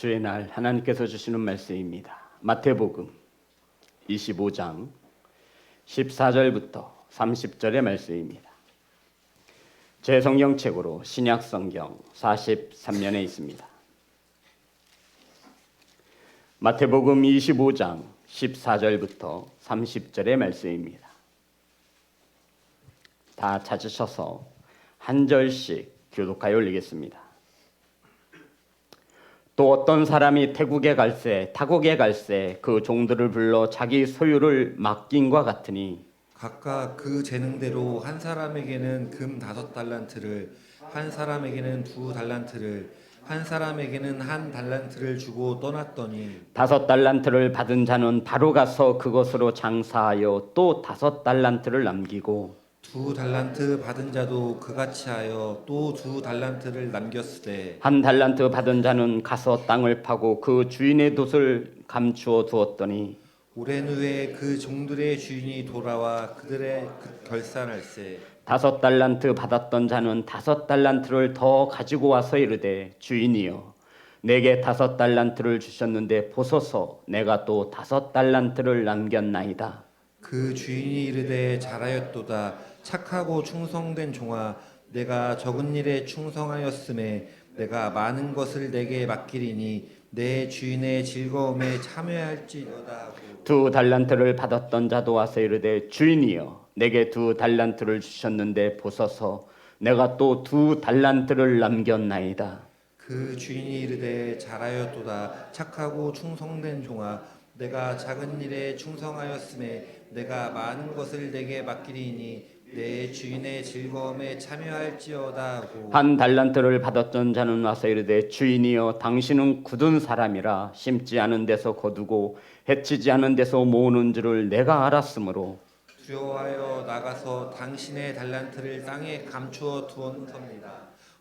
주의 날 하나님께서 주시는 말씀입니다. 마태복음 25장 14절부터 30절의 말씀입니다. 제 성경책으로 신약성경 43면에 있습니다. 마태복음 25장 14절부터 30절의 말씀입니다. 다 찾으셔서 한 절씩 교독하여 올리겠습니다. 또 어떤 사람이 타국에 갈새 그 종들을 불러 자기 소유를 맡긴과 같으니 각각 그 재능대로 한 사람에게는 금 5달란트를, 한 사람에게는 2달란트를, 한 사람에게는 1달란트를 주고 떠났더니 5달란트를 받은 자는 바로 가서 그것으로 장사하여 또 5달란트를 남기고 2달란트 받은 자도 그같이 하여 또 2달란트를 남겼으되 1달란트 받은 자는 가서 땅을 파고 그 주인의 돛을 감추어 두었더니 오랜 후에 그 종들의 주인이 돌아와 그들의 결산할세 5달란트 받았던 자는 5달란트를 더 가지고 와서 이르되 주인이여 내게 5달란트를 주셨는데 보소서 내가 또 5달란트를 남겼나이다. 그 주인이 이르되 잘하였도다 착하고 충성된 종아 내가 적은 일에 충성하였음에 내가 많은 것을 내게 맡기리니 내 주인의 즐거움에 참여할지어다 하고 2달란트를 받았던 자도 와서 이르되 주인이여 내게 2달란트를 주셨는데 보소서 내가 또 2달란트를 남겼나이다. 그 주인이 이르되 잘하였도다 착하고 충성된 종아 내가 작은 일에 충성하였음에 내가 많은 것을 내게 맡기리니 내 주인의 즐거움에 참여할지어다 하고 1달란트를 받았던 자는 와서 이르되 주인이여 당신은 굳은 사람이라 심지 않은 데서 거두고 해치지 않은 데서 모으는 줄을 내가 알았으므로 두려워하여 나가서 당신의 달란트를 땅에 감추어 두었습니다.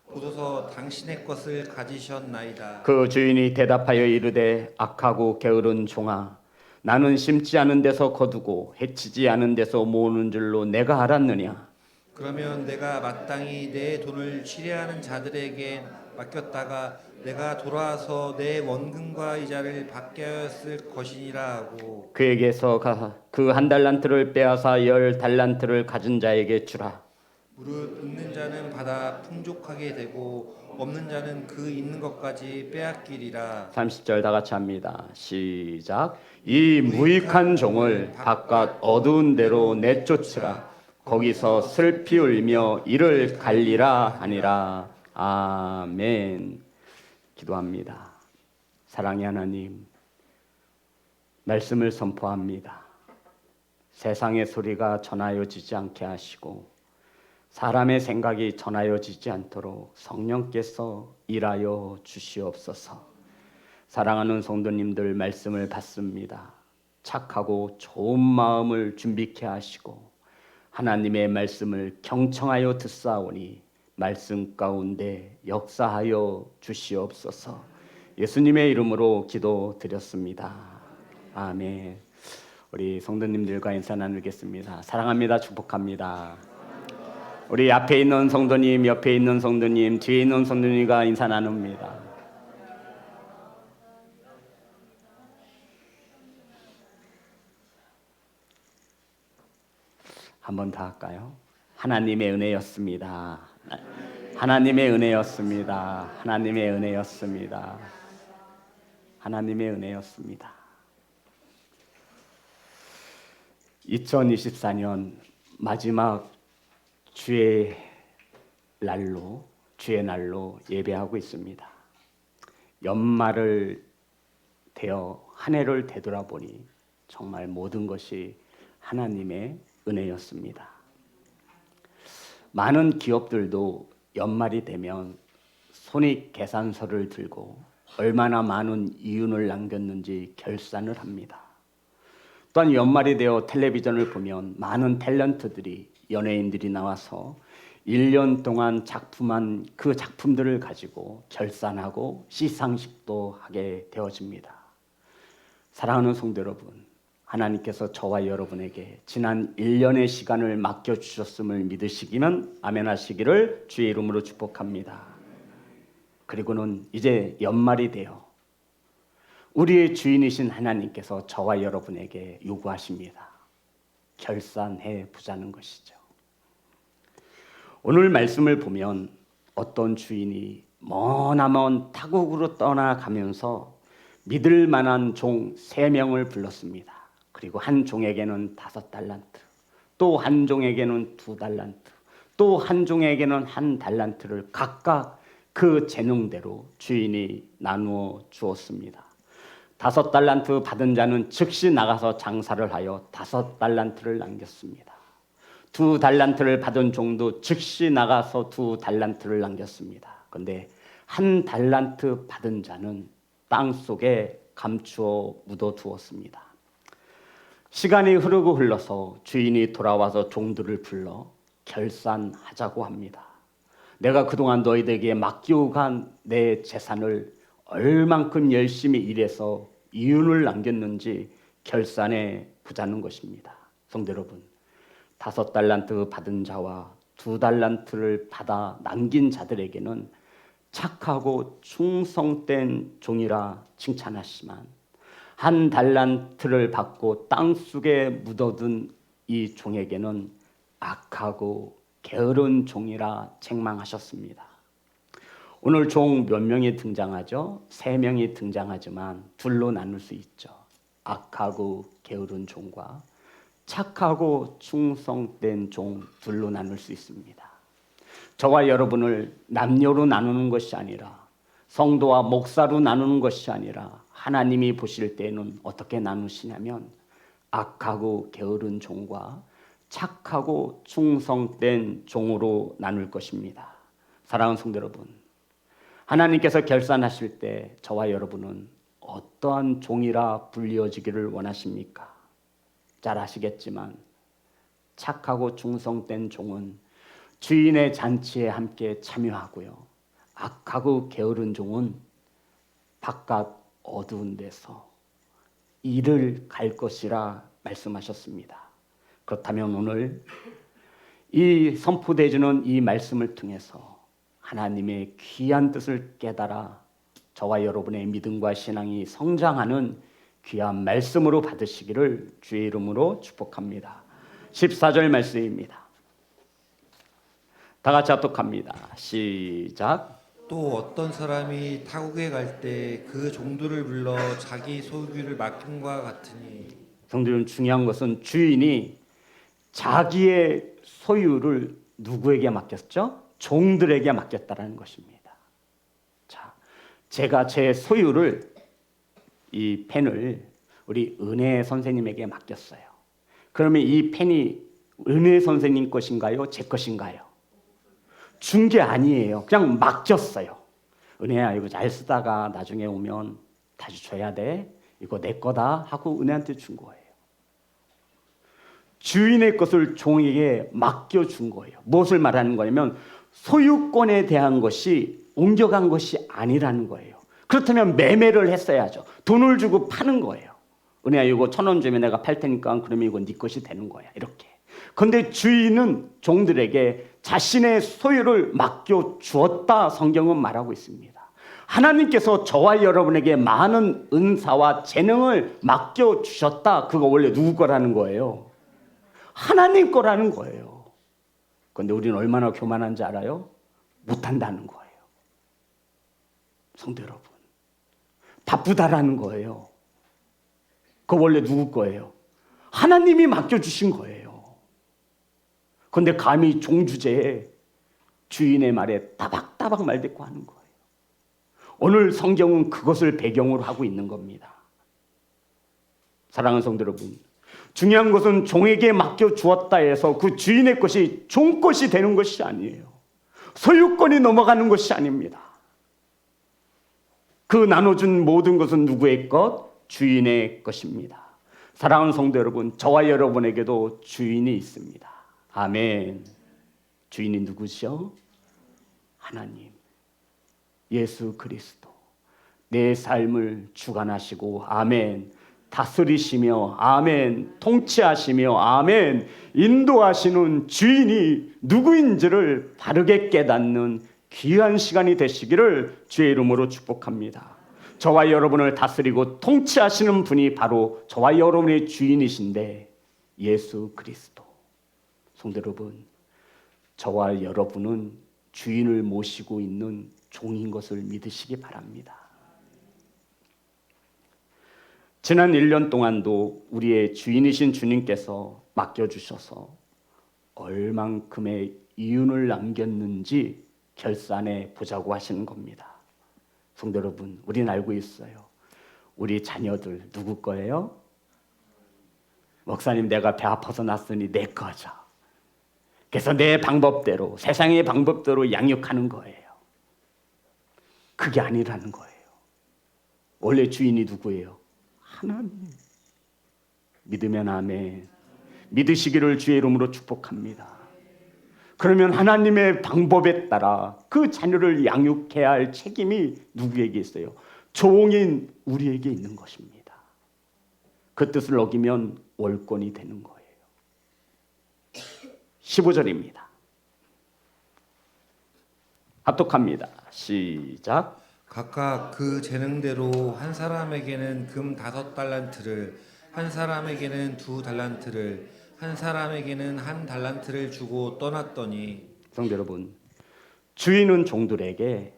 보소서 당신의 것을 가지셨나이다. 그 주인이 대답하여 이르되 악하고 게으른 종아 나는 심지 않은 데서 거두고 해치지 않은 데서 모으는 줄로 내가 알았느냐. 그러면 내가 마땅히 내 돈을 취리하는 자들에게 맡겼다가 내가 돌아와서 내 원금과 이자를 받게 하였을 것이니라 하고 그에게서 그 1달란트를 빼앗아 10달란트를 가진 자에게 주라. 무릇 있는 자는 받아 풍족하게 되고 없는 자는 그 있는 것까지 빼앗기리라. 30절 다 같이 합니다. 시작. 이 무익한 종을 바깥 어두운 데로 내쫓으라. 거기서 슬피 울며 이를 갈리라 하니라. 아멘. 기도합니다. 사랑의 하나님, 말씀을 선포합니다. 세상의 소리가 전하여지지 않게 하시고 사람의 생각이 전하여지지 않도록 성령께서 일하여 주시옵소서. 사랑하는 성도님들 말씀을 받습니다. 착하고 좋은 마음을 준비케 하시고 하나님의 말씀을 경청하여 듣사오니 말씀 가운데 역사하여 주시옵소서. 예수님의 이름으로 기도드렸습니다. 아멘. 우리 성도님들과 인사 나누겠습니다. 사랑합니다. 축복합니다. 우리 앞에 있는 성도님, 옆에 있는 성도님, 뒤에 있는 성도님과 인사 나눕니다. 한 번 더 할까요? 하나님의 은혜였습니다. 하나님의 은혜였습니다. 하나님의 은혜였습니다. 하나님의 은혜였습니다. 2024년 마지막 주의 날로 예배하고 있습니다. 연말을 되어 한 해를 되돌아보니 정말 모든 것이 하나님의 은혜였습니다. 많은 기업들도 연말이 되면 손익계산서를 들고 얼마나 많은 이윤을 남겼는지 결산을 합니다. 또한 연말이 되어 텔레비전을 보면 많은 탤런트들이 연예인들이 나와서 1년 동안 작품한 그 작품들을 가지고 결산하고 시상식도 하게 되어집니다. 사랑하는 성도 여러분, 하나님께서 저와 여러분에게 지난 1년의 시간을 맡겨주셨음을 믿으시기면 아멘 하시기를 주의 이름으로 축복합니다. 그리고는 이제 연말이 되어 우리의 주인이신 하나님께서 저와 여러분에게 요구하십니다. 결산해 보자는 것이죠. 오늘 말씀을 보면 어떤 주인이 머나먼 타국으로 떠나가면서 믿을 만한 종 3명을 불렀습니다. 그리고 한 종에게는 5달란트, 또 한 종에게는 2달란트, 또 한 종에게는 1달란트를 각각 그 재능대로 주인이 나누어 주었습니다. 5달란트 받은 자는 즉시 나가서 장사를 하여 5달란트를 남겼습니다. 2달란트를 받은 종도 즉시 나가서 2달란트를 남겼습니다. 그런데 1달란트 받은 자는 땅 속에 감추어 묻어두었습니다. 시간이 흘러서 주인이 돌아와서 종들을 불러 결산하자고 합니다. 내가 그동안 너희들에게 맡기고 간 내 재산을 얼만큼 열심히 일해서 이윤을 남겼는지 결산해 보자는 것입니다. 성도 여러분, 5달란트 받은 자와 2달란트를 받아 남긴 자들에게는 착하고 충성된 종이라 칭찬하시지만 1달란트를 받고 땅속에 묻어둔 이 종에게는 악하고 게으른 종이라 책망하셨습니다. 오늘 종 몇 명이 등장하죠? 3명이 등장하지만 둘로 나눌 수 있죠. 악하고 게으른 종과 착하고 충성된 종 둘로 나눌 수 있습니다. 저와 여러분을 남녀로 나누는 것이 아니라 성도와 목사로 나누는 것이 아니라 하나님이 보실 때에는 어떻게 나누시냐면 악하고 게으른 종과 착하고 충성된 종으로 나눌 것입니다. 사랑하는 성도 여러분, 하나님께서 결산하실 때 저와 여러분은 어떠한 종이라 불리어지기를 원하십니까? 잘 아시겠지만 착하고 충성된 종은 주인의 잔치에 함께 참여하고요. 악하고 게으른 종은 바깥 어두운 데서 일을 갈 것이라 말씀하셨습니다. 그렇다면 오늘 이 선포되어지는 이 말씀을 통해서 하나님의 귀한 뜻을 깨달아 저와 여러분의 믿음과 신앙이 성장하는 귀한 말씀으로 받으시기를 주의 이름으로 축복합니다. 14절 말씀입니다. 다 같이 합독합니다. 시작. 또 어떤 사람이 타국에 갈 때 그 종들을 불러 자기 소유를 맡김과 같으니. 성도님, 중요한 것은 주인이 자기의 소유를 누구에게 맡겼죠? 종들에게 맡겼다는 것입니다. 자, 제가 제 소유를, 이 펜을 우리 은혜 선생님에게 맡겼어요. 그러면 이 펜이 은혜 선생님 것인가요? 제 것인가요? 준 게 아니에요. 그냥 맡겼어요. 은혜야, 이거 잘 쓰다가 나중에 오면 다시 줘야 돼. 이거 내 거다 하고 은혜한테 준 거예요. 주인의 것을 종에게 맡겨준 거예요. 무엇을 말하는 거냐면 소유권에 대한 것이 옮겨간 것이 아니라는 거예요. 그렇다면 매매를 했어야죠. 돈을 주고 파는 거예요. 은혜야, 이거 1,000원 주면 내가 팔 테니까 그러면 이건 네 것이 되는 거야. 이렇게. 그런데 주인은 종들에게 자신의 소유를 맡겨주었다 성경은 말하고 있습니다. 하나님께서 저와 여러분에게 많은 은사와 재능을 맡겨주셨다. 그거 원래 누구 거라는 거예요? 하나님 거라는 거예요. 그런데 우리는 얼마나 교만한지 알아요? 못한다는 거예요. 성도 여러분, 바쁘다라는 거예요. 그거 원래 누구 거예요? 하나님이 맡겨주신 거예요. 그런데 감히 종주제에 주인의 말에 따박따박 말대꾸 하는 거예요. 오늘 성경은 그것을 배경으로 하고 있는 겁니다. 사랑하는 성도 여러분, 중요한 것은 종에게 맡겨주었다 해서 그 주인의 것이 종 것이 되는 것이 아니에요. 소유권이 넘어가는 것이 아닙니다. 그 나눠준 모든 것은 누구의 것? 주인의 것입니다. 사랑하는 성도 여러분, 저와 여러분에게도 주인이 있습니다. 아멘. 주인이 누구시오? 하나님, 예수 그리스도. 내 삶을 주관하시고 아멘, 다스리시며 아멘, 통치하시며 아멘, 인도하시는 주인이 누구인지를 바르게 깨닫는 귀한 시간이 되시기를 주의 이름으로 축복합니다. 저와 여러분을 다스리고 통치하시는 분이 바로 저와 여러분의 주인이신데 예수 그리스도. 성도 여러분, 저와 여러분은 주인을 모시고 있는 종인 것을 믿으시기 바랍니다. 지난 1년 동안도 우리의 주인이신 주님께서 맡겨주셔서 얼만큼의 이윤을 남겼는지 결산해 보자고 하시는 겁니다. 성도 여러분, 우리는 알고 있어요. 우리 자녀들 누구 거예요? 목사님, 내가 배 아파서 낳았으니 내 거죠. 그래서 내 방법대로, 세상의 방법대로 양육하는 거예요. 그게 아니라는 거예요. 원래 주인이 누구예요? 하나님. 믿으면 아멘. 믿으시기를 주의 이름으로 축복합니다. 그러면 하나님의 방법에 따라 그 자녀를 양육해야 할 책임이 누구에게 있어요? 종인 우리에게 있는 것입니다. 그 뜻을 어기면 월권이 되는 거예요. 15절입니다. 합독합니다. 시작. 각각 그 재능대로 한 사람에게는 금 5달란트를, 한 사람에게는 2달란트를, 한 사람에게는 1달란트를 주고 떠났더니. 성도 여러분, 주인은 종들에게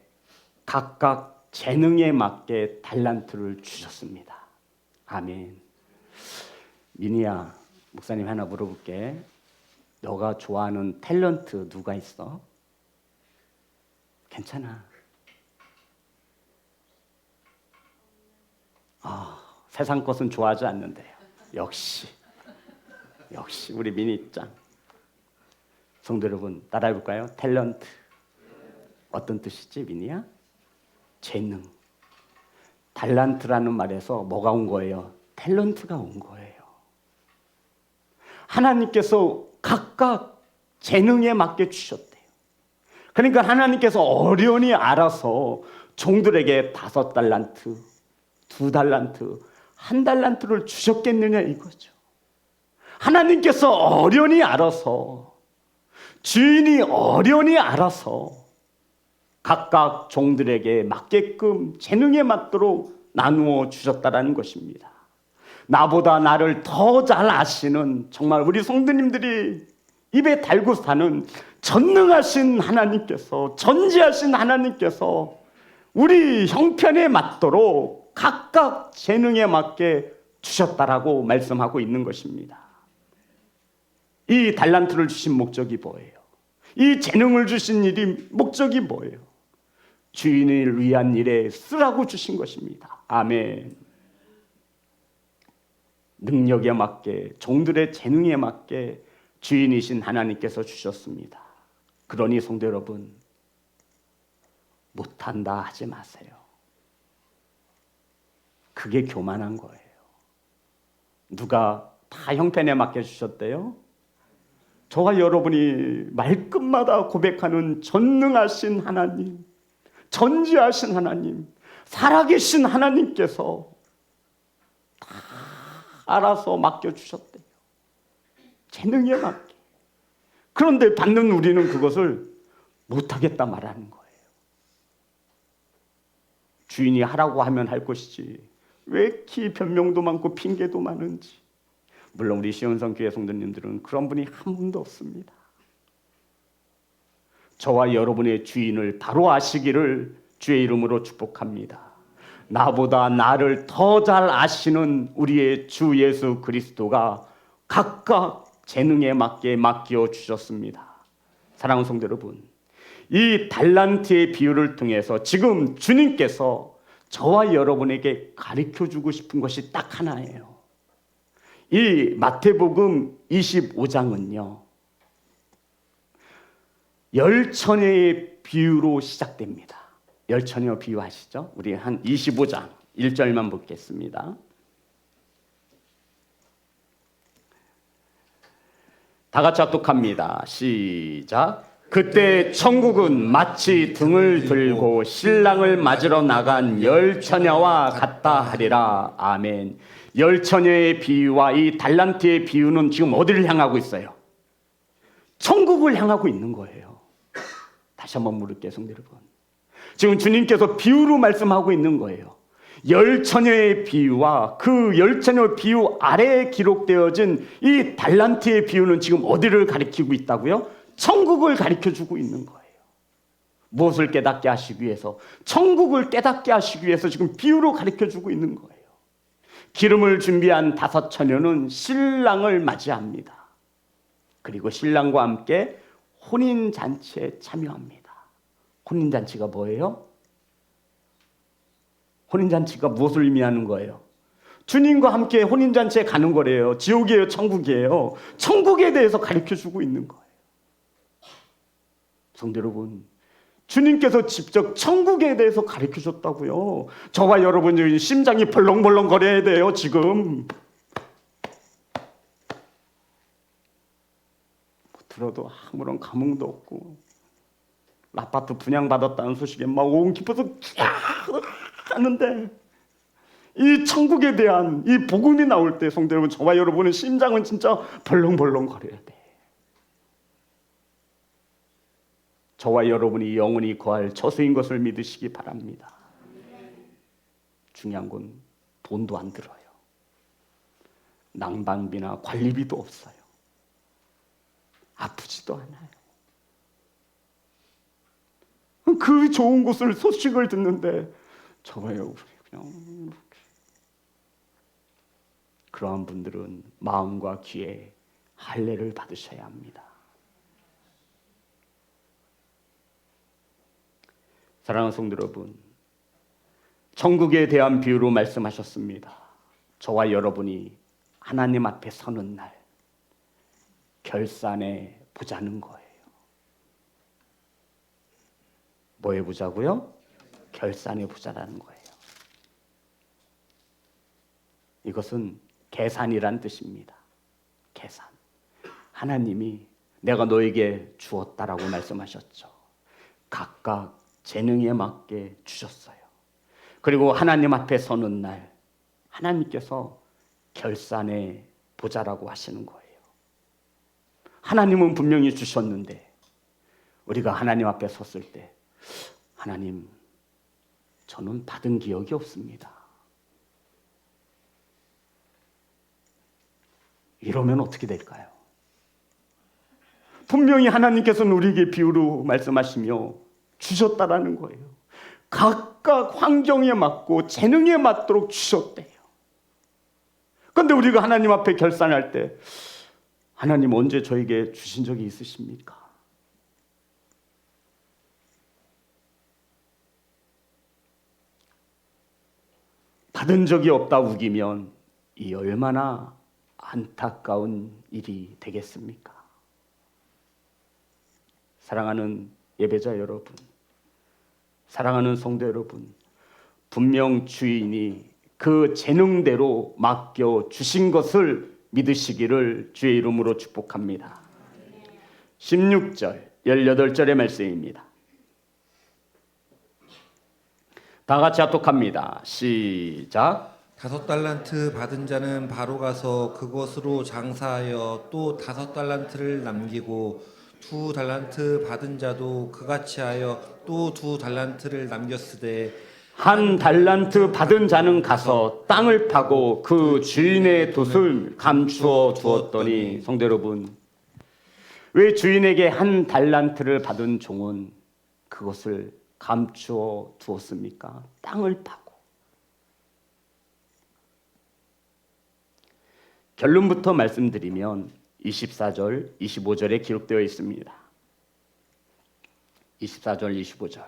각각 재능에 맞게 달란트를 주셨습니다. 아멘. 민희야, 목사님 하나 물어볼게. 너가 좋아하는 탤런트 누가 있어? 괜찮아. 세상 것은 좋아하지 않는데요. 역시 우리 민희짱. 성도 여러분, 따라해볼까요? 탤런트. 어떤 뜻이지, 민희야? 재능. 달란트라는 말에서 뭐가 온 거예요? 탤런트가 온 거예요. 하나님께서 각각 재능에 맞게 주셨대요. 그러니까 하나님께서 어련히 알아서 종들에게 5달란트, 2달란트, 1달란트를 주셨겠느냐 이거죠. 하나님께서 어련히 알아서, 주인이 어련히 알아서 각각 종들에게 맞게끔 재능에 맞도록 나누어 주셨다라는 것입니다. 나보다 나를 더 잘 아시는, 정말 우리 성도님들이 입에 달고 사는 전능하신 하나님께서, 전지하신 하나님께서 우리 형편에 맞도록 각각 재능에 맞게 주셨다라고 말씀하고 있는 것입니다. 이 달란트를 주신 목적이 뭐예요? 이 재능을 주신 일이 목적이 뭐예요? 주인을 위한 일에 쓰라고 주신 것입니다. 아멘. 능력에 맞게, 종들의 재능에 맞게 주인이신 하나님께서 주셨습니다. 그러니 성도 여러분, 못한다 하지 마세요. 그게 교만한 거예요. 누가 다 형편에 맞게 주셨대요? 저와 여러분이 말끝마다 고백하는 전능하신 하나님, 전지하신 하나님, 살아계신 하나님께서 다 알아서 맡겨주셨대요. 재능에 맞게. 그런데 받는 우리는 그것을 못하겠다 말하는 거예요. 주인이 하라고 하면 할 것이지 왜 이렇게 변명도 많고 핑계도 많은지. 물론 우리 시온성 교회 성도님들은 그런 분이 한 분도 없습니다. 저와 여러분의 주인을 바로 아시기를 주의 이름으로 축복합니다. 나보다 나를 더 잘 아시는 우리의 주 예수 그리스도가 각각 재능에 맞게 맡겨 주셨습니다. 사랑하는 성도 여러분, 이 달란트의 비유를 통해서 지금 주님께서 저와 여러분에게 가르쳐주고 싶은 것이 딱 하나예요. 이 마태복음 25장은요, 열처녀의 비유로 시작됩니다. 열처녀 비유 아시죠? 우리 한 25장 1절만 보겠습니다. 다 같이 합독합니다. 시작. 그때 천국은 마치 등을 들고 신랑을 맞으러 나간 열처녀와 같다 하리라. 아멘. 열처녀의 비유와 이 달란트의 비유는 지금 어디를 향하고 있어요? 천국을 향하고 있는 거예요. 다시 한번 물을게요, 성도 여러분. 지금 주님께서 비유로 말씀하고 있는 거예요. 열처녀의 비유와 그 열처녀 비유 아래에 기록되어진 이 달란트의 비유는 지금 어디를 가리키고 있다고요? 천국을 가리켜주고 있는 거예요. 무엇을 깨닫게 하시기 위해서? 천국을 깨닫게 하시기 위해서 지금 비유로 가리켜주고 있는 거예요. 기름을 준비한 5 처녀는 신랑을 맞이합니다. 그리고 신랑과 함께 혼인잔치에 참여합니다. 혼인잔치가 뭐예요? 혼인잔치가 무엇을 의미하는 거예요? 주님과 함께 혼인잔치에 가는 거래요. 지옥이에요? 천국이에요? 천국에 대해서 가르쳐주고 있는 거예요. 성도 여러분, 주님께서 직접 천국에 대해서 가르쳐줬다고요. 저와 여러분이 심장이 벌렁벌렁 거려야 돼요. 지금 들어도 아무런 감흥도 없고, 아파트 분양받았다는 소식에 막 온 깊어서 하는데, 이 천국에 대한 이 복음이 나올 때 성도 여러분, 저와 여러분의 심장은 진짜 벌렁벌렁 거려야 돼. 저와 여러분이 영원히 거할 처소인 것을 믿으시기 바랍니다. 중요한 건 돈도 안 들어요. 난방비나 관리비도 없어요. 아프지도 않아요. 그 좋은 곳을 소식을 듣는데 저와 여러분이 그냥, 그러한 분들은 마음과 귀에 할례를 받으셔야 합니다. 사랑하는 성도 여러분, 천국에 대한 비유로 말씀하셨습니다. 저와 여러분이 하나님 앞에 서는 날 결산해 보자는 거예요. 뭐 해보자고요? 결산해 보자라는 거예요. 이것은 계산이란 뜻입니다. 계산. 하나님이 내가 너에게 주었다라고 말씀하셨죠. 각각 재능에 맞게 주셨어요. 그리고 하나님 앞에 서는 날 하나님께서 결산해 보자라고 하시는 거예요. 하나님은 분명히 주셨는데 우리가 하나님 앞에 섰을 때, 하나님, 저는 받은 기억이 없습니다. 이러면 어떻게 될까요? 분명히 하나님께서는 우리에게 비유로 말씀하시며 주셨다라는 거예요. 각각 환경에 맞고 재능에 맞도록 주셨대요. 그런데 우리가 하나님 앞에 결산할 때, 하나님 언제 저에게 주신 적이 있으십니까? 받은 적이 없다 우기면 이 얼마나 안타까운 일이 되겠습니까? 사랑하는 예배자 여러분, 사랑하는 성도 여러분, 분명 주인이 그 재능대로 맡겨 주신 것을 믿으시기를 주의 이름으로 축복합니다. 16절, 18절의 말씀입니다. 다 같이 합독합니다. 시작. 5 달란트 받은 자는 바로 가서 그것으로 장사하여 또 5 달란트를 남기고 2 달란트 받은 자도 그같이 하여 또 2 달란트를 남겼으되 1 달란트 받은 자는 가서 땅을 파고 그 주인의 돛을 감추어 두었더니, 성도 여러분, 왜 주인에게 1 달란트를 받은 종은 그것을 감추어 두었습니까? 땅을 파고. 결론부터 말씀드리면 24절, 25절에 기록되어 있습니다. 24절, 25절.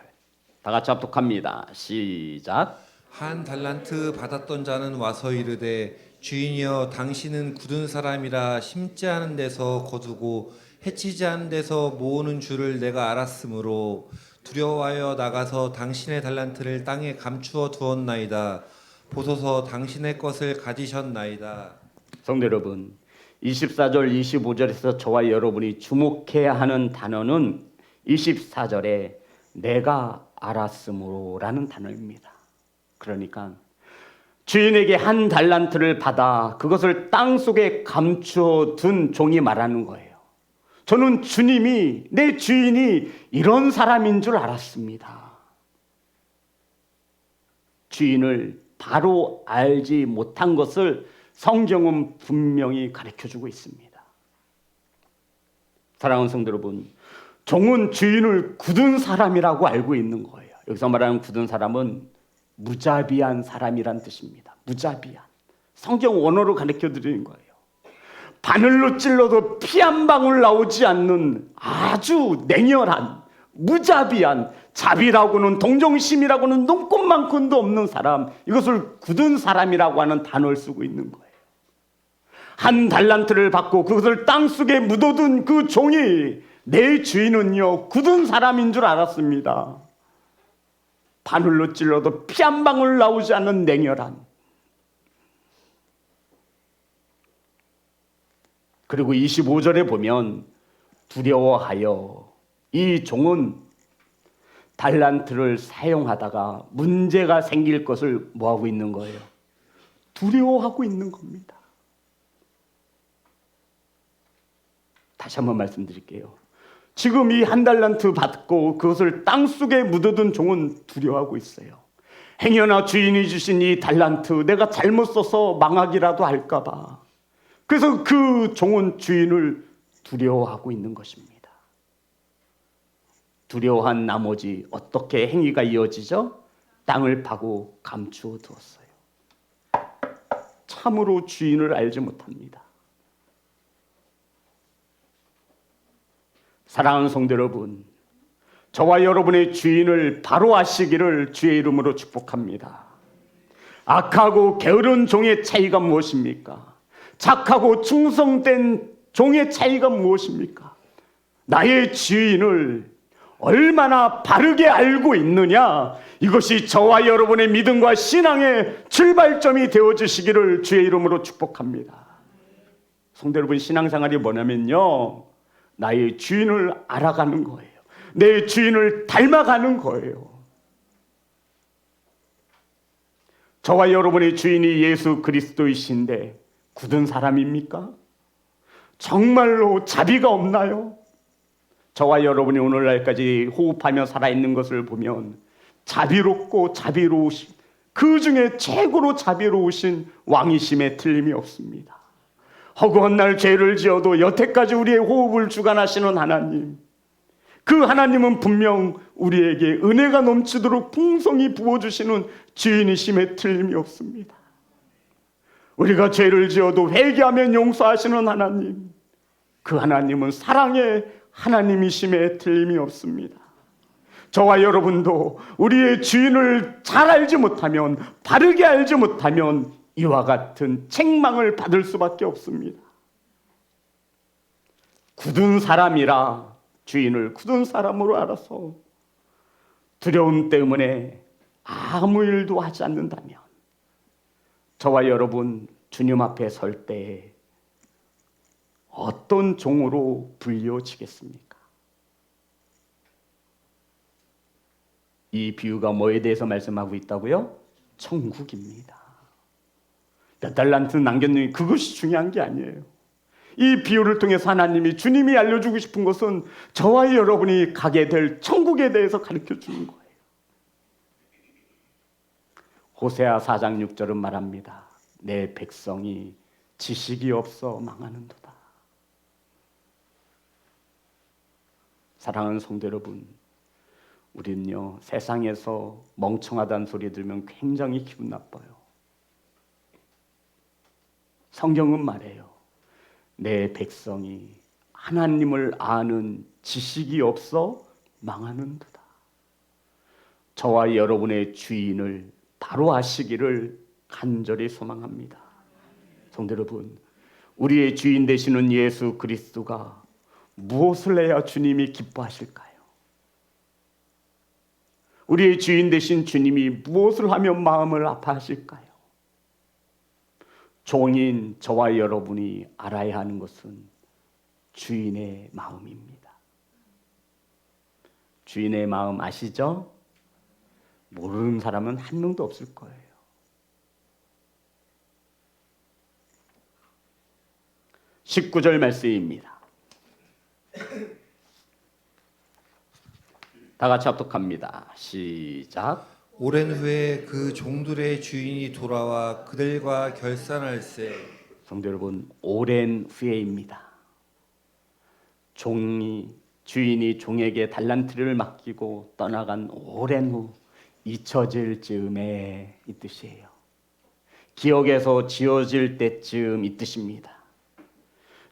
다 같이 합독합니다. 시작. 1 달란트 받았던 자는 와서 이르되 주인이여, 당신은 굳은 사람이라 심지 않은 데서 거두고 해치지 않은 데서 모으는 줄을 내가 알았으므로 두려워하여 나가서 당신의 달란트를 땅에 감추어 두었나이다. 보소서, 당신의 것을 가지셨나이다. 성도 여러분, 24절, 25절에서 저와 여러분이 주목해야 하는 단어는 24절에 내가 알았으므로라는 단어입니다. 그러니까 주인에게 1 달란트를 받아 그것을 땅 속에 감추어 둔 종이 말하는 거예요. 저는 주님이, 내 주인이 이런 사람인 줄 알았습니다. 주인을 바로 알지 못한 것을 성경은 분명히 가르쳐주고 있습니다. 사랑하는 성도 여러분, 종은 주인을 굳은 사람이라고 알고 있는 거예요. 여기서 말하는 굳은 사람은 무자비한 사람이란 뜻입니다. 무자비한. 성경 원어로 가르쳐드리는 거예요. 바늘로 찔러도 피 한 방울 나오지 않는 아주 냉혈한, 무자비한, 자비라고는, 동정심이라고는 눈꼽만큼도 없는 사람, 이것을 굳은 사람이라고 하는 단어를 쓰고 있는 거예요. 한 달란트를 받고 그것을 땅속에 묻어둔 그 종이 내 주인은요 굳은 사람인 줄 알았습니다. 바늘로 찔러도 피 한 방울 나오지 않는 냉혈한. 그리고 25절에 보면 두려워하여 이 종은 달란트를 사용하다가 문제가 생길 것을 뭐하고 있는 거예요? 두려워하고 있는 겁니다. 다시 한번 말씀드릴게요. 지금 이 한 달란트 받고 그것을 땅속에 묻어둔 종은 두려워하고 있어요. 행여나 주인이 주신 이 달란트 내가 잘못 써서 망하기라도 할까 봐. 그래서 그 종은 주인을 두려워하고 있는 것입니다. 두려워한 나머지 어떻게 행위가 이어지죠? 땅을 파고 감추어 두었어요. 참으로 주인을 알지 못합니다. 사랑하는 성도 여러분, 저와 여러분의 주인을 바로 아시기를 주의 이름으로 축복합니다. 악하고 게으른 종의 차이가 무엇입니까? 착하고 충성된 종의 차이가 무엇입니까? 나의 주인을 얼마나 바르게 알고 있느냐, 이것이 저와 여러분의 믿음과 신앙의 출발점이 되어주시기를 주의 이름으로 축복합니다. 성도 여러분, 신앙생활이 뭐냐면요, 나의 주인을 알아가는 거예요. 내 주인을 닮아가는 거예요. 저와 여러분의 주인이 예수 그리스도이신데 굳은 사람입니까? 정말로 자비가 없나요? 저와 여러분이 오늘날까지 호흡하며 살아있는 것을 보면 자비롭고 자비로우신, 그 중에 최고로 자비로우신 왕이심에 틀림이 없습니다. 허구한 날 죄를 지어도 여태까지 우리의 호흡을 주관하시는 하나님, 그 하나님은 분명 우리에게 은혜가 넘치도록 풍성히 부어주시는 주인이심에 틀림이 없습니다. 우리가 죄를 지어도 회개하면 용서하시는 하나님, 그 하나님은 사랑의 하나님이심에 틀림이 없습니다. 저와 여러분도 우리의 주인을 잘 알지 못하면, 바르게 알지 못하면 이와 같은 책망을 받을 수밖에 없습니다. 굳은 사람이라 주인을 굳은 사람으로 알아서 두려움 때문에 아무 일도 하지 않는다면 저와 여러분 주님 앞에 설 때 어떤 종으로 불려지겠습니까? 이 비유가 뭐에 대해서 말씀하고 있다고요? 천국입니다. 몇 달란트 남겼느니 그것이 중요한 게 아니에요. 이 비유를 통해서 하나님이, 주님이 알려주고 싶은 것은 저와 여러분이 가게 될 천국에 대해서 가르쳐주는 거예요. 호세아 4장 6절은 말합니다. 내 백성이 지식이 없어 망하는도다. 사랑하는 성도 여러분, 우리는요 세상에서 멍청하다는 소리 들으면 굉장히 기분 나빠요. 성경은 말해요. 내 백성이 하나님을 아는 지식이 없어 망하는도다. 저와 여러분의 주인을 바로 아시기를 간절히 소망합니다. 성도 여러분, 우리의 주인 되시는 예수 그리스도가 무엇을 해야 주님이 기뻐하실까요? 우리의 주인 되신 주님이 무엇을 하면 마음을 아파하실까요? 종인 저와 여러분이 알아야 하는 것은 주인의 마음입니다. 주인의 마음 아시죠? 모르는 사람은 한 명도 없을 거예요. 19절 말씀입니다. 다 같이 합독합니다. 시작. 오랜 후에 그 종들의 주인이 돌아와 그들과 결산할세. 성도 여러분, 오랜 후에입니다. 주인이 종에게 달란트를 맡기고 떠나간 오랜 후 잊혀질 즈음에 이 뜻이에요. 기억에서 지워질 때쯤 이 뜻입니다.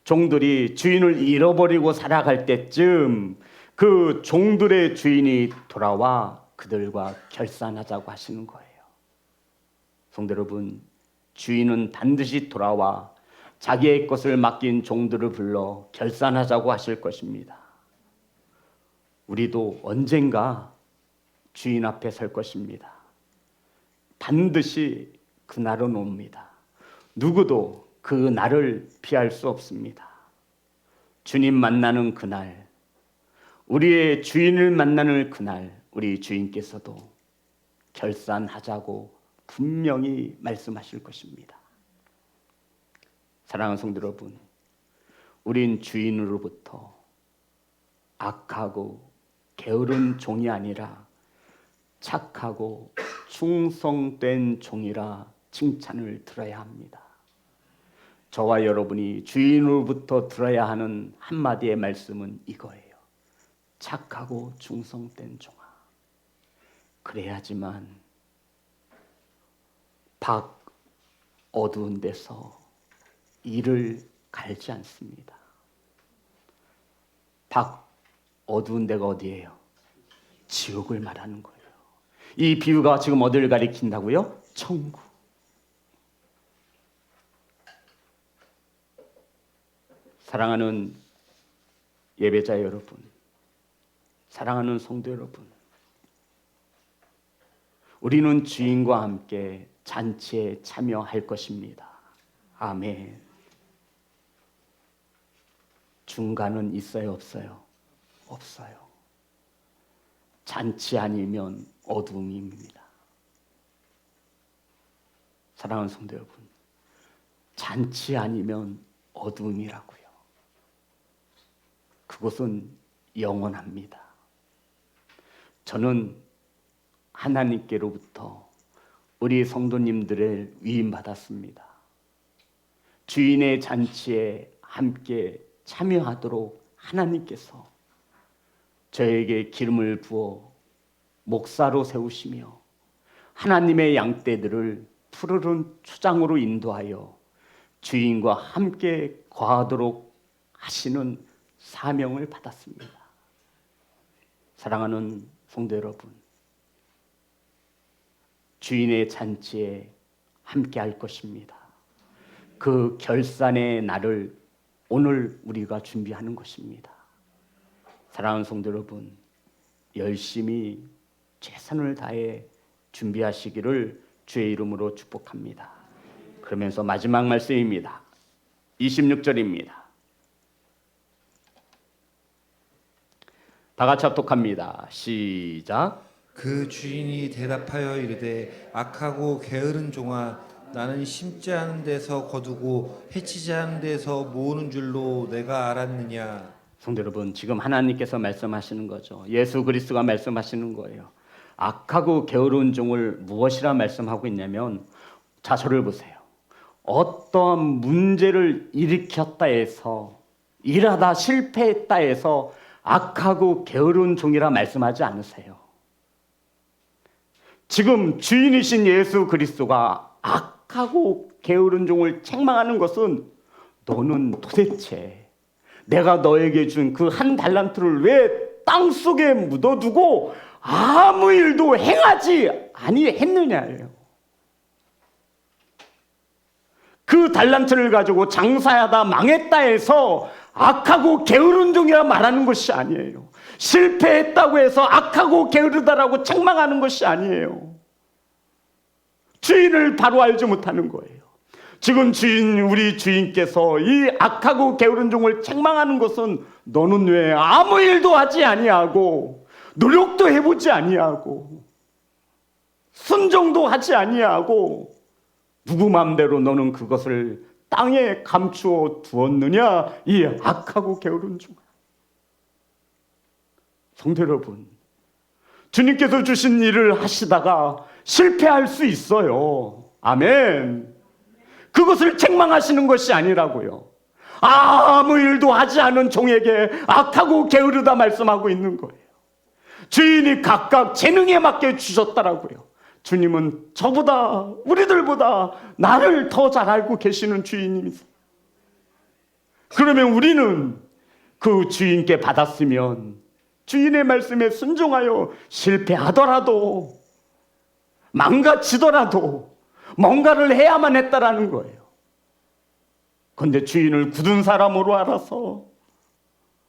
종들이 주인을 잃어버리고 살아갈 때쯤 그 종들의 주인이 돌아와 그들과 결산하자고 하시는 거예요. 성도 여러분, 주인은 반드시 돌아와 자기의 것을 맡긴 종들을 불러 결산하자고 하실 것입니다. 우리도 언젠가 주인 앞에 설 것입니다. 반드시 그 날은 옵니다. 누구도 그 날을 피할 수 없습니다. 주님 만나는 그날, 우리의 주인을 만나는 그날, 우리 주인께서도 결산하자고 분명히 말씀하실 것입니다. 사랑하는 성도 여러분, 우린 주인으로부터 악하고 게으른 종이 아니라 착하고 충성된 종이라 칭찬을 들어야 합니다. 저와 여러분이 주인으로부터 들어야 하는 한마디의 말씀은 이거예요. 착하고 충성된 종아. 그래야지만 밖 어두운 데서 이를 갈지 않습니다. 밖 어두운 데가 어디예요? 지옥을 말하는 거예요. 이 비유가 지금 어디를 가리킨다고요? 천국. 사랑하는 예배자 여러분, 사랑하는 성도 여러분, 우리는 주인과 함께 잔치에 참여할 것입니다. 아멘. 중간은 있어요, 없어요? 없어요. 잔치 아니면 어둠입니다. 사랑하는 성도 여러분, 잔치 아니면 어둠이라고요. 그것은 영원합니다. 저는 하나님께로부터 우리 성도님들을 위임받았습니다. 주인의 잔치에 함께 참여하도록 하나님께서 저에게 기름을 부어 목사로 세우시며 하나님의 양떼들을 푸르른 초장으로 인도하여 주인과 함께 거하도록 하시는 사명을 받았습니다. 사랑하는 성도 여러분, 주인의 잔치에 함께 할 것입니다. 그 결산의 날을 오늘 우리가 준비하는 것입니다. 사랑하는 성도 여러분, 열심히 최선을 다해 준비하시기를 주의 이름으로 축복합니다. 그러면서 마지막 말씀입니다. 26절입니다. 다 같이 합독합니다. 시작. 그 주인이 대답하여 이르되 악하고 게으른 종아, 나는 심지 않은 데서 거두고 해치지 않은 데서 모으는 줄로 내가 알았느냐. 성도 여러분, 지금 하나님께서 말씀하시는 거죠. 예수 그리스도가 말씀하시는 거예요. 악하고 게으른 종을 무엇이라 말씀하고 있냐면, 자, 저를 보세요. 어떠한 문제를 일으켰다 해서, 일하다 실패했다 해서 악하고 게으른 종이라 말씀하지 않으세요. 지금 주인이신 예수 그리스도가 악하고 게으른 종을 책망하는 것은, 너는 도대체 내가 너에게 준 그 한 달란트를 왜 땅속에 묻어두고 아무 일도 행하지 아니했느냐예요. 그 달란트를 가지고 장사하다 망했다 해서 악하고 게으른 종이라 말하는 것이 아니에요. 실패했다고 해서 악하고 게으르다라고 책망하는 것이 아니에요. 주인을 바로 알지 못하는 거예요. 지금 우리 주인께서 이 악하고 게으른 종을 책망하는 것은, 너는 왜 아무 일도 하지 아니하고 노력도 해보지 아니하고 순종도 하지 아니하고 누구 맘대로 너는 그것을 땅에 감추어 두었느냐, 이 악하고 게으른 종아. 성도 여러분, 주님께서 주신 일을 하시다가 실패할 수 있어요. 아멘. 그것을 책망하시는 것이 아니라고요. 아무 일도 하지 않은 종에게 악하고 게으르다 말씀하고 있는 거예요. 주인이 각각 재능에 맞게 주셨다라고요. 주님은 저보다, 우리들보다 나를 더 잘 알고 계시는 주인님이세요. 그러면 우리는 그 주인께 받았으면 주인의 말씀에 순종하여 실패하더라도 망가지더라도 뭔가를 해야만 했다라는 거예요. 그런데 주인을 굳은 사람으로 알아서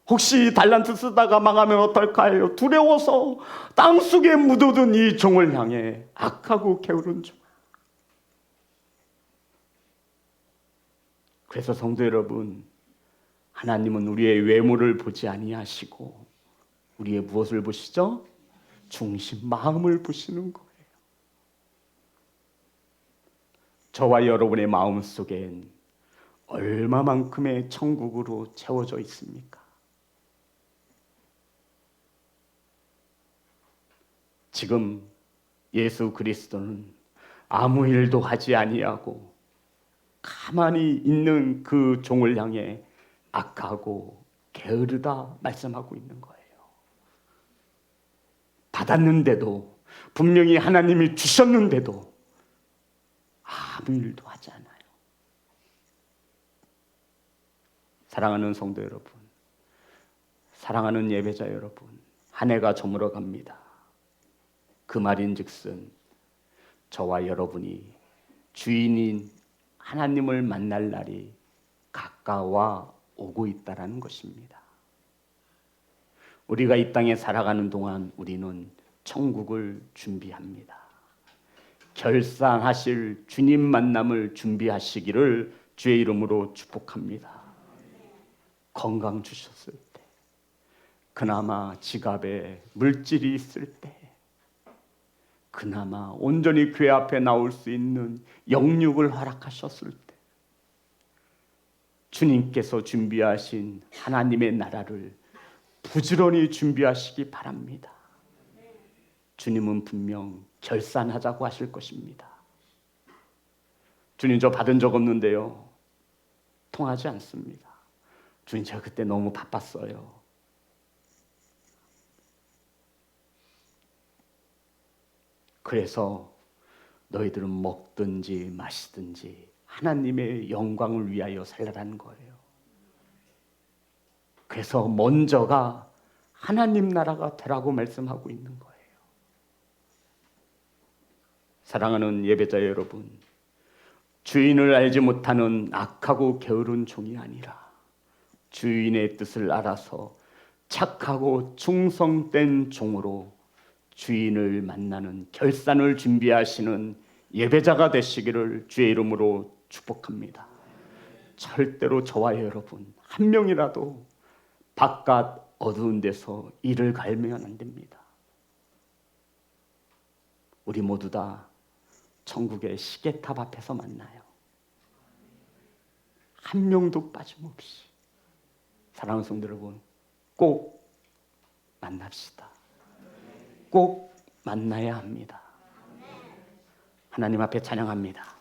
혹시 달란트 쓰다가 망하면 어떨까요? 두려워서 땅속에 묻어둔 이 종을 향해 악하고 게으른 종. 그래서 성도 여러분, 하나님은 우리의 외모를 보지 아니하시고 우리의 무엇을 보시죠? 중심, 마음을 보시는 거예요. 저와 여러분의 마음 속엔 얼마만큼의 천국으로 채워져 있습니까? 지금 예수 그리스도는 아무 일도 하지 아니하고 가만히 있는 그 종을 향해 악하고 게으르다 말씀하고 있는 거예요. 받았는데도, 분명히 하나님이 주셨는데도 아무 일도 하지 않아요. 사랑하는 성도 여러분, 사랑하는 예배자 여러분, 한 해가 저물어 갑니다. 그 말인즉슨 저와 여러분이 주인인 하나님을 만날 날이 가까워 오고 있다라는 것입니다. 우리가 이 땅에 살아가는 동안 우리는 천국을 준비합니다. 결산하실 주님 만남을 준비하시기를 주의 이름으로 축복합니다. 건강 주셨을 때, 그나마 지갑에 물질이 있을 때, 그나마 온전히 교회 앞에 나올 수 있는 영육을 허락하셨을 때, 주님께서 준비하신 하나님의 나라를 부지런히 준비하시기 바랍니다. 주님은 분명 결산하자고 하실 것입니다. 주님, 저 받은 적 없는데요, 통하지 않습니다. 주님, 제가 그때 너무 바빴어요. 그래서 너희들은 먹든지 마시든지 하나님의 영광을 위하여 살라는 거예요. 그래서 먼저가 하나님 나라가 되라고 말씀하고 있는 거예요. 사랑하는 예배자 여러분, 주인을 알지 못하는 악하고 게으른 종이 아니라 주인의 뜻을 알아서 착하고 충성된 종으로 주인을 만나는 결산을 준비하시는 예배자가 되시기를 주의 이름으로 축복합니다. 절대로 저와 여러분 한 명이라도 바깥 어두운 데서 이를 갈면 안 됩니다. 우리 모두 다 천국의 시계탑 앞에서 만나요. 한 명도 빠짐없이. 사랑하는 성도 여러분, 꼭 만납시다. 꼭 만나야 합니다. 하나님 앞에 찬양합니다.